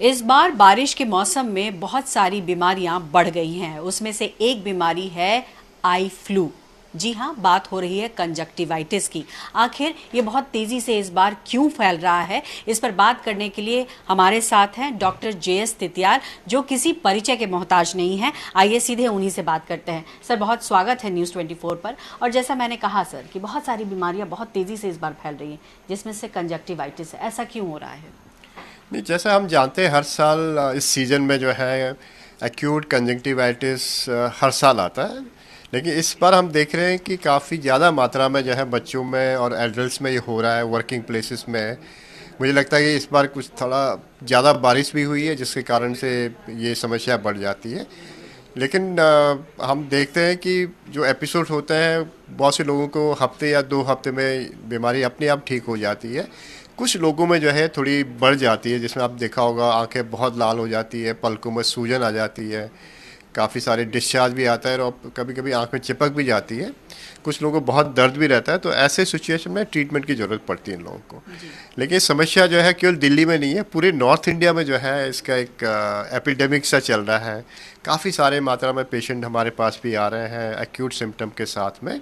इस बार बारिश के मौसम में बहुत सारी बीमारियां बढ़ गई हैं। उसमें से एक बीमारी है आई फ्लू। जी हाँ, बात हो रही है कंजक्टिवाइटिस की। आखिर ये बहुत तेजी से इस बार क्यों फैल रहा है, इस पर बात करने के लिए हमारे साथ हैं डॉक्टर जे.एस. तितियार, जो किसी परिचय के मोहताज नहीं है। आइए सीधे उन्हीं से बात करते हैं। सर, बहुत स्वागत है न्यूज़ 24 पर। और जैसा मैंने कहा सर कि बहुत सारी बीमारियां बहुत तेजी से इस बार फैल रही हैं, जिसमें से कंजक्टिवाइटिस है। ऐसा क्यों हो रहा है? नहीं, जैसा हम जानते हैं हर साल इस सीज़न में जो है एक्यूट कंजंक्टिवाइटिस हर साल आता है। लेकिन इस बार हम देख रहे हैं कि काफ़ी ज़्यादा मात्रा में जो है बच्चों में और एडल्ट्स में ये हो रहा है, वर्किंग प्लेसेस में। मुझे लगता है कि इस बार कुछ थोड़ा ज़्यादा बारिश भी हुई है, जिसके कारण से ये समस्या बढ़ जाती है। लेकिन हम देखते हैं कि जो एपिसोड होते हैं, बहुत से लोगों को हफ्ते या 2 हफ्ते में बीमारी अपने आप ठीक हो जाती है। कुछ लोगों में जो है थोड़ी बढ़ जाती है, जिसमें आप देखा होगा आंखें बहुत लाल हो जाती है, पलकों में सूजन आ जाती है, काफ़ी सारे डिस्चार्ज भी आता है और कभी कभी आंख में चिपक भी जाती है। कुछ लोगों को बहुत दर्द भी रहता है, तो ऐसे सिचुएशन में ट्रीटमेंट की ज़रूरत पड़ती है इन लोगों को। लेकिन समस्या जो है केवल दिल्ली में नहीं है, पूरे नॉर्थ इंडिया में जो है इसका एक एपिडेमिक सा चल रहा है। काफ़ी सारे मात्रा में पेशेंट हमारे पास भी आ रहे हैं एक्यूट सिम्टम के साथ में।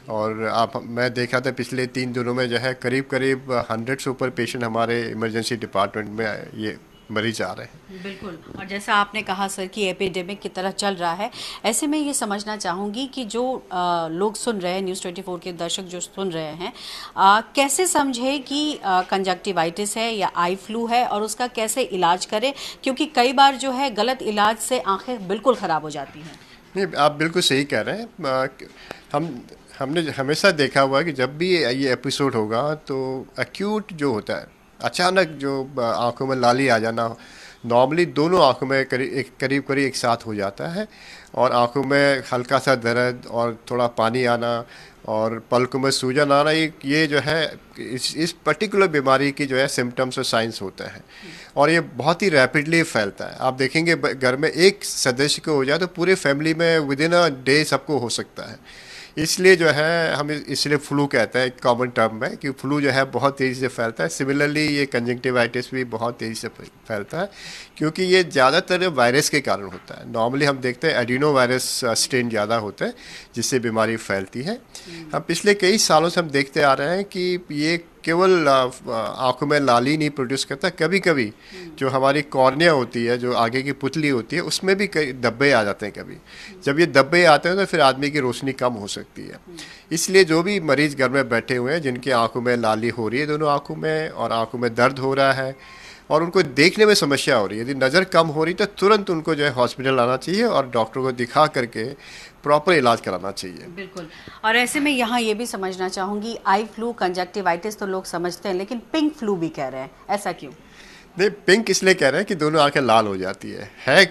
और आप मैं देखा था पिछले 3 दिनों में जो है करीब करीब 100 से ऊपर पेशेंट हमारे इमरजेंसी डिपार्टमेंट में ये मरीज आ रहे हैं। बिल्कुल। और जैसा आपने कहा सर कि एपिडेमिक की तरह चल रहा है, ऐसे में ये समझना चाहूँगी कि जो लोग सुन रहे हैं, न्यूज़ 24 के दर्शक जो सुन रहे हैं, कैसे समझे कि कंजक्टिवाइटिस है या आई फ्लू है और उसका कैसे इलाज करें, क्योंकि कई बार जो है गलत इलाज से आंखें बिल्कुल ख़राब हो जाती हैं। नहीं, आप बिल्कुल सही कह रहे हैं। हम हमने हमेशा देखा हुआ है कि जब भी ये एपिसोड होगा तो एक्यूट जो होता है, अचानक जो आंखों में लाली आ जाना, नॉर्मली दोनों आंखों में करीब करीब एक साथ हो जाता है। और आंखों में हल्का सा दर्द और थोड़ा पानी आना और पलकों में सूजन आना, ये जो है इस पर्टिकुलर बीमारी की जो है सिम्टम्स और साइंस होते हैं। और ये बहुत ही रैपिडली फैलता है। आप देखेंगे घर में एक सदस्य को हो जाए तो पूरे फैमिली में विद इन अ डे सबको हो सकता है। इसलिए जो है हम इसलिए फ्लू कहते हैं, कॉमन टर्म में, कि फ्लू जो है बहुत तेज़ी से फैलता है। सिमिलरली ये कंजंक्टिवाइटिस भी बहुत तेज़ी से फैलता है, क्योंकि ये ज़्यादातर वायरस के कारण होता है। नॉर्मली हम देखते हैं एडिनो वायरस स्ट्रेन ज़्यादा होता है, जिससे बीमारी फैलती है। हम पिछले कई सालों से हम देखते आ रहे हैं कि ये केवल आंखों में लाली नहीं प्रोड्यूस करता, कभी कभी जो हमारी कॉर्निया होती है, जो आगे की पुतली होती है, उसमें भी कई धब्बे आ जाते हैं। कभी जब ये धब्बे आते हैं तो फिर आदमी की रोशनी कम हो सकती है। इसलिए जो भी मरीज घर में बैठे हुए हैं, जिनकी आंखों में लाली हो रही है दोनों आंखों में, और आंखों में दर्द हो रहा है और उनको देखने में समस्या हो रही है, यदि नज़र कम हो रही तो तुरंत उनको जो है हॉस्पिटल आना चाहिए और डॉक्टर को दिखा करके प्रॉपर इलाज कराना चाहिए। बिल्कुल। और ऐसे में यहाँ ये भी समझना चाहूँगी, आई फ्लू कंजक्टिवाइटिस तो लोग समझते हैं, लेकिन पिंक फ्लू भी कह रहे हैं, ऐसा क्यों? नहीं, पिंक इसलिए कह रहे हैं कि दोनों आंखें लाल हो जाती है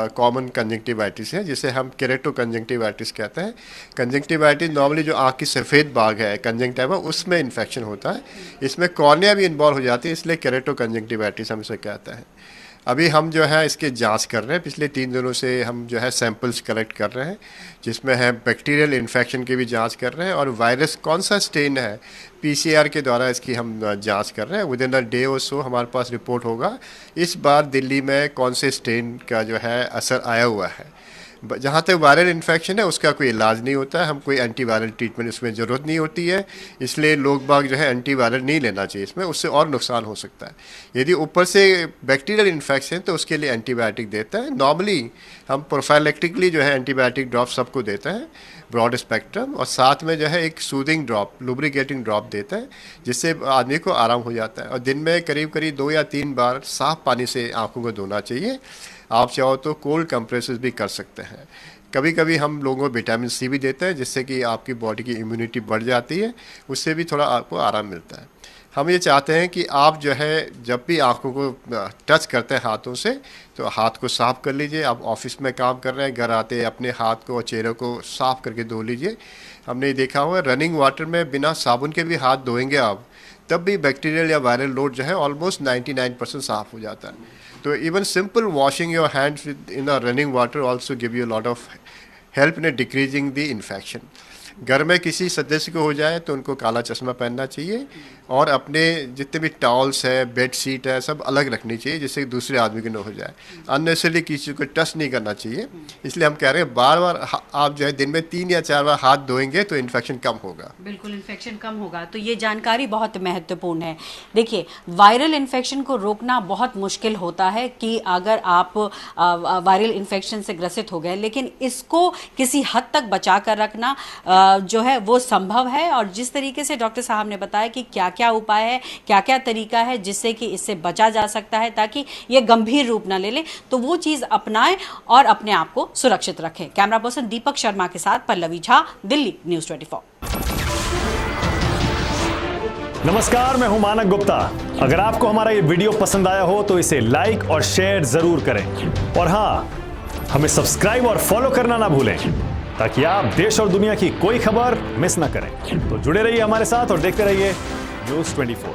कॉमन कंजंक्टिवाइटिस है, जिसे हम केरेटो कंजंक्टिवाइटिस कहते हैं। कंजंक्टिवाइटिस नॉर्मली जो आंख की सफ़ेद भाग है कंजंक्टिवा, उसमें इन्फेक्शन होता है। इसमें कॉर्निया भी इन्वॉल्व हो जाती है, इसलिए केरेटो कंजंक्टिवाइटिस हम इसे कहते हैं। अभी हम जो है इसके जांच कर रहे हैं, पिछले 3 दिनों से हम जो है सैंपल्स कलेक्ट कर रहे हैं, जिसमें है बैक्टीरियल इन्फेक्शन की भी जांच कर रहे हैं और वायरस कौन सा स्ट्रेन है, पीसीआर के द्वारा इसकी हम जांच कर रहे हैं। विद इन अ डे और सो हमारे पास रिपोर्ट होगा इस बार दिल्ली में कौन से स्ट्रेन का जो है असर आया हुआ है। जहाँ तक वायरल इन्फेक्शन है, उसका कोई इलाज नहीं होता है, हम कोई एंटीवायरल ट्रीटमेंट उसमें ज़रूरत नहीं होती है। इसलिए लोग बाग जो है एंटीवायरल नहीं लेना चाहिए इसमें, उससे और नुकसान हो सकता है। यदि ऊपर से बैक्टीरियल इन्फेक्शन तो उसके लिए एंटीबायोटिक देता है। नॉर्मली हम प्रोफाइलेक्टिकली जो है एंटीबायोटिक ड्रॉप सबको देता है, ब्रॉड स्पेक्ट्रम, और साथ में जो है एक सूदिंग ड्रॉप, लुब्रिकेटिंग ड्रॉप देता है, जिससे आदमी को आराम हो जाता है। और दिन में करीब करीब 2 या 3 बार साफ़ पानी से आँखों को धोना चाहिए। आप चाहो तो कोल्ड कंप्रेसेस भी कर सकते हैं। कभी कभी हम लोगों को विटामिन सी भी देते हैं, जिससे कि आपकी बॉडी की इम्यूनिटी बढ़ जाती है, उससे भी थोड़ा आपको आराम मिलता है। हम ये चाहते हैं कि आप जो है जब भी आँखों को टच करते हैं हाथों से, तो हाथ को साफ़ कर लीजिए। आप ऑफिस में काम कर रहे हैं, घर आते अपने हाथ को और चेहरे को साफ़ करके धो लीजिए। हमने देखा हुआ है रनिंग वाटर में बिना साबुन के भी हाथ धोएंगे आप, तब भी बैक्टीरियल या वायरल लोड जो है ऑलमोस्ट 99% साफ़ हो जाता है। तो even simple washing your hands in a running water also give you lot of help in decreasing the infection. घर में किसी सदस्य को हो जाए तो उनको काला चश्मा पहनना चाहिए और अपने जितने भी टॉवल्स है, बेड शीट है, सब अलग रखनी चाहिए जिससे दूसरे आदमी को न हो जाए। अननेसेसरली किसी को टच नहीं करना चाहिए। इसलिए हम कह रहे हैं बार बार आप जो है दिन में 3 या 4 बार हाथ धोएंगे तो इन्फेक्शन कम होगा। बिल्कुल, इन्फेक्शन कम होगा। तो ये जानकारी बहुत महत्वपूर्ण है। देखिए, वायरल इन्फेक्शन को रोकना बहुत मुश्किल होता है कि अगर आप वायरल इन्फेक्शन से ग्रसित हो गए, लेकिन इसको किसी हद तक बचा कर रखना जो है वो संभव है। और जिस तरीके से डॉक्टर साहब ने बताया कि क्या क्या उपाय है, क्या क्या तरीका है जिससे कि इससे बचा जा सकता है ताकि ये गंभीर रूप ना ले ले, तो वो चीज़ अपनाएं और अपने आप को सुरक्षित रखें। कैमरा पर्सन दीपक शर्मा के साथ पल्लवी झा, दिल्ली न्यूज़ 24। नमस्कार, मैं हूं मानक गुप्ता। अगर आपको हमारा ये वीडियो पसंद आया हो तो इसे लाइक और शेयर जरूर करें और हाँ, हमें सब्सक्राइब और फॉलो करना ना भूलें ताकि आप देश और दुनिया की कोई खबर मिस ना करें। तो जुड़े रहिए हमारे साथ और देखते रहिए न्यूज़ 24।